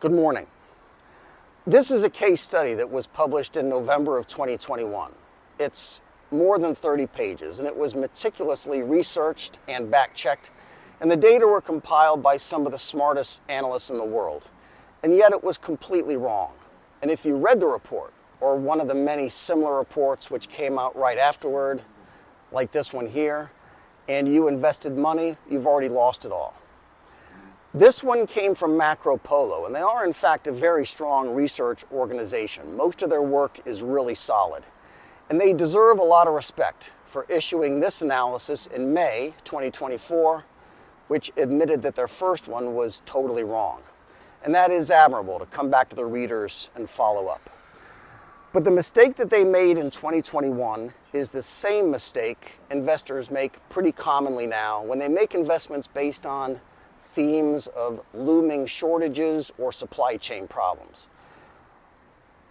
Good morning. This is a case study that was published in November of 2021. It's more than 30 pages, and it was meticulously researched and back-checked, and the data were compiled by some of the smartest analysts in the world. And yet it was completely wrong. And if you read the report, or one of the many similar reports which came out right afterward, like this one here, and you invested money, you've already lost it all. This one came from Macro Polo, and they are in fact a very strong research organization. Most of their work is really solid, and they deserve a lot of respect for issuing this analysis in May 2024, which admitted that their first one was totally wrong. And that is admirable to come back to the readers and follow up. But the mistake that they made in 2021 is the same mistake investors make pretty commonly now when they make investments based on themes of looming shortages or supply chain problems.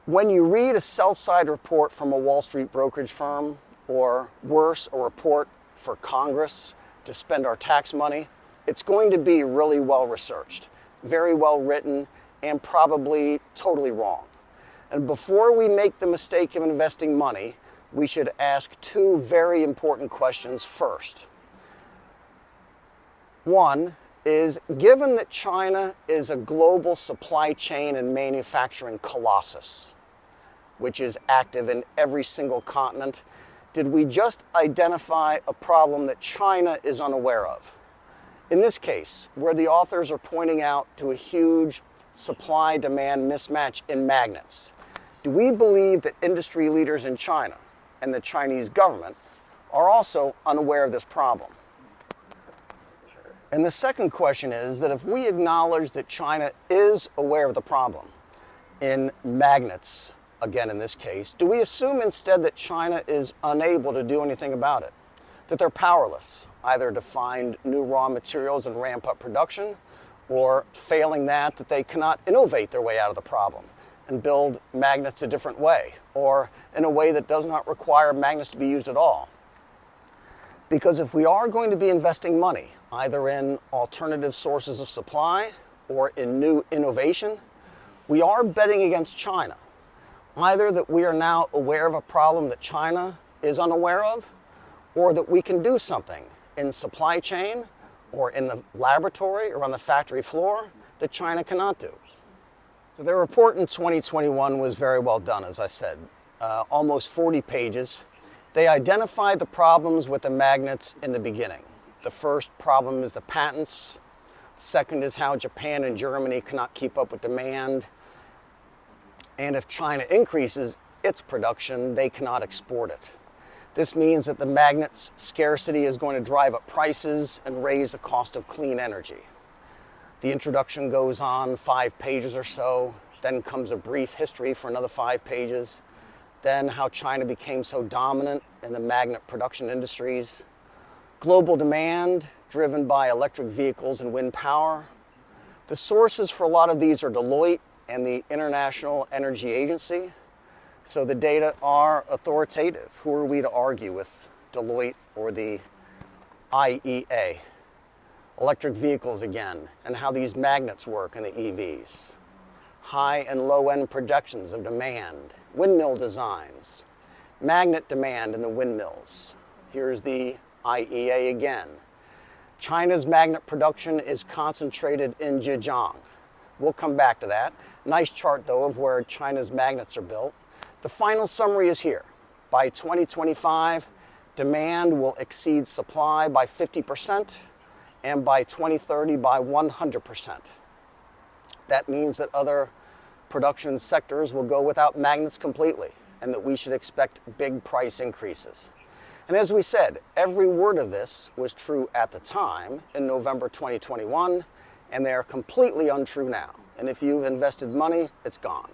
When you read a sell-side report from a Wall Street brokerage firm, or worse, a report for Congress to spend our tax money, it's going to be really well researched, very well written, and probably totally wrong. And before we make the mistake of investing money, we should ask two very important questions first. One is, given that China is a global supply chain and manufacturing colossus, which is active in every single continent, did we just identify a problem that China is unaware of? In this case, where the authors are pointing out to a huge supply-demand mismatch in magnets, do we believe that industry leaders in China and the Chinese government are also unaware of this problem? And the second question is that if we acknowledge that China is aware of the problem in magnets, again in this case, do we assume instead that China is unable to do anything about it? That they're powerless, either to find new raw materials and ramp up production, or failing that they cannot innovate their way out of the problem and build magnets a different way, or in a way that does not require magnets to be used at all? Because if we are going to be investing money, either in alternative sources of supply or in new innovation, we are betting against China. Either that we are now aware of a problem that China is unaware of, or that we can do something in supply chain or in the laboratory or on the factory floor that China cannot do. So their report in 2021 was very well done, as I said, almost 40 pages. They identified the problems with the magnets in the beginning. The first problem is the patents. Second is how Japan and Germany cannot keep up with demand. And if China increases its production, they cannot export it. This means that the magnets' scarcity is going to drive up prices and raise the cost of clean energy. The introduction goes on 5 pages or so, then comes a brief history for another 5 pages, then how China became so dominant in the magnet production industries, global demand driven by electric vehicles and wind power. The sources for a lot of these are Deloitte and the International Energy Agency, so the data are authoritative. Who are we to argue with Deloitte or the IEA? Electric vehicles again, and how these magnets work in the EVs. High and low end projections of demand, windmill designs, magnet demand in the windmills. Here's the IEA again. China's magnet production is concentrated in Zhejiang. We'll come back to that. Nice chart though of where China's magnets are built. The final summary is here. By 2025, demand will exceed supply by 50%, and by 2030 by 100%. That means that other production sectors will go without magnets completely, and that we should expect big price increases. And as we said, every word of this was true at the time in November 2021, and they are completely untrue now. And if you've invested money, it's gone.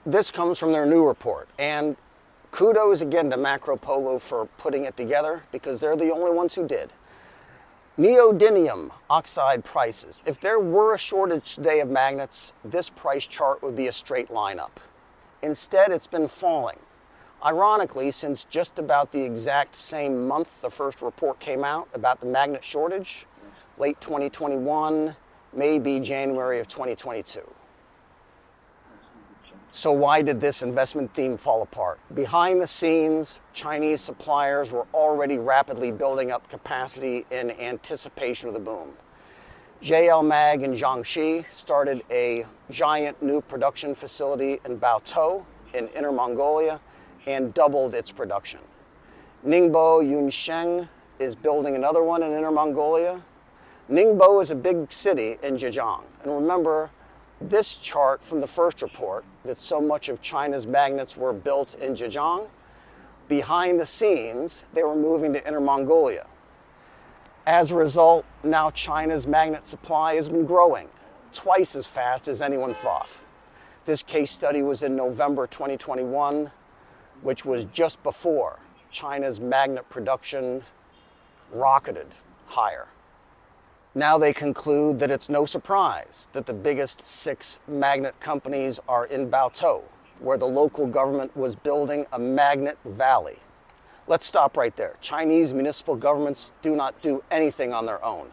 This comes from their new report, and kudos again to Macro Polo for putting it together, because they're the only ones who did. Neodymium oxide prices. If there were a shortage today of magnets, this price chart would be a straight line up. Instead, it's been falling. Ironically, since just about the exact same month the first report came out about the magnet shortage, late 2021, may be January of 2022. So why did this investment theme fall apart? Behind the scenes, Chinese suppliers were already rapidly building up capacity in anticipation of the boom. JL Mag in Jiangxi started a giant new production facility in Baotou in Inner Mongolia and doubled its production. Ningbo Yunsheng is building another one in Inner Mongolia. Ningbo is a big city in Zhejiang. And remember, this chart from the first report that so much of China's magnets were built in Zhejiang, behind the scenes, they were moving to Inner Mongolia. As a result, now China's magnet supply has been growing twice as fast as anyone thought. This case study was in November 2021, which was just before China's magnet production rocketed higher. Now they conclude that it's no surprise that the biggest 6 magnet companies are in Baotou, where the local government was building a magnet valley. Let's stop right there. Chinese municipal governments do not do anything on their own.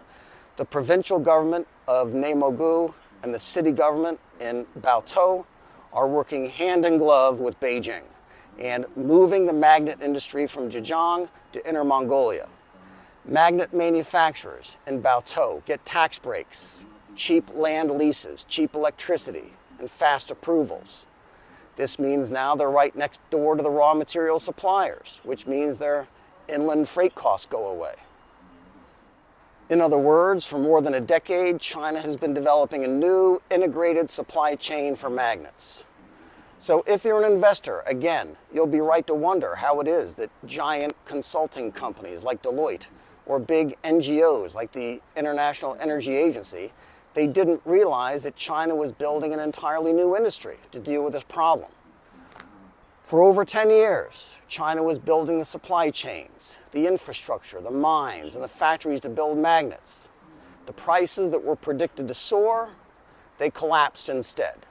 The provincial government of Nemogu and the city government in Baotou are working hand in glove with Beijing and moving the magnet industry from Zhejiang to Inner Mongolia. Magnet manufacturers in Baotou get tax breaks, cheap land leases, cheap electricity, and fast approvals. This means now they're right next door to the raw material suppliers, which means their inland freight costs go away. In other words, for more than a decade, China has been developing a new integrated supply chain for magnets. So if you're an investor, again, you'll be right to wonder how it is that giant consulting companies like Deloitte or big NGOs like the International Energy Agency, they didn't realize that China was building an entirely new industry to deal with this problem. For over 10 years, China was building the supply chains, the infrastructure, the mines, and the factories to build magnets. The prices that were predicted to soar, they collapsed instead.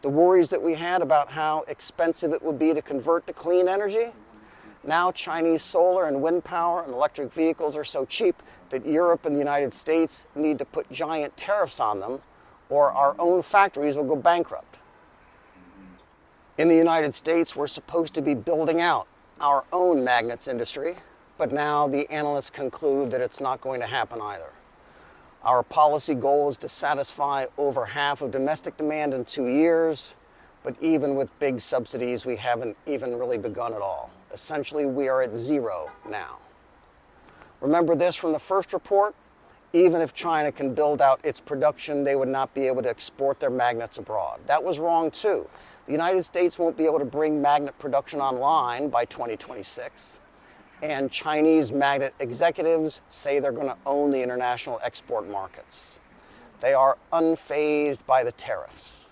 The worries that we had about how expensive it would be to convert to clean energy, now Chinese solar and wind power and electric vehicles are so cheap that Europe and the United States need to put giant tariffs on them, or our own factories will go bankrupt. In the United States, we're supposed to be building out our own magnets industry, but now the analysts conclude that it's not going to happen either. Our policy goal is to satisfy over half of domestic demand in 2 years, but even with big subsidies, we haven't even really begun at all. Essentially, we are at zero now. Remember this from the first report? Even if China can build out its production, they would not be able to export their magnets abroad. That was wrong too. The United States won't be able to bring magnet production online by 2026. And Chinese magnet executives say they're going to own the international export markets. They are unfazed by the tariffs.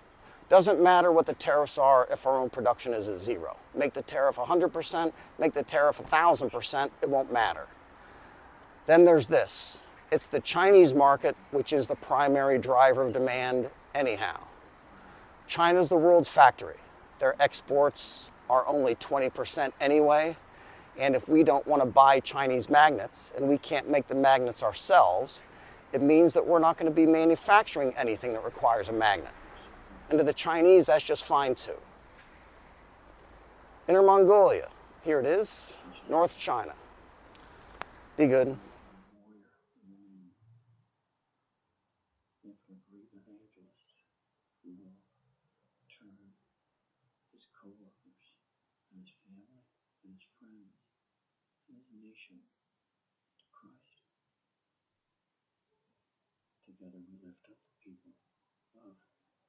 Doesn't matter what the tariffs are if our own production is at zero. Make the tariff 100%, make the tariff 1,000%, it won't matter. Then there's this. It's the Chinese market which is the primary driver of demand anyhow. China's the world's factory. Their exports are only 20% anyway, and if we don't want to buy Chinese magnets and we can't make the magnets ourselves, it means that we're not going to be manufacturing anything that requires a magnet. And to the Chinese, that's just fine too. Inner Mongolia, here it is, North China. Be good. His co-workers and his family and his friends and his nation to Christ. Together we lift up the people of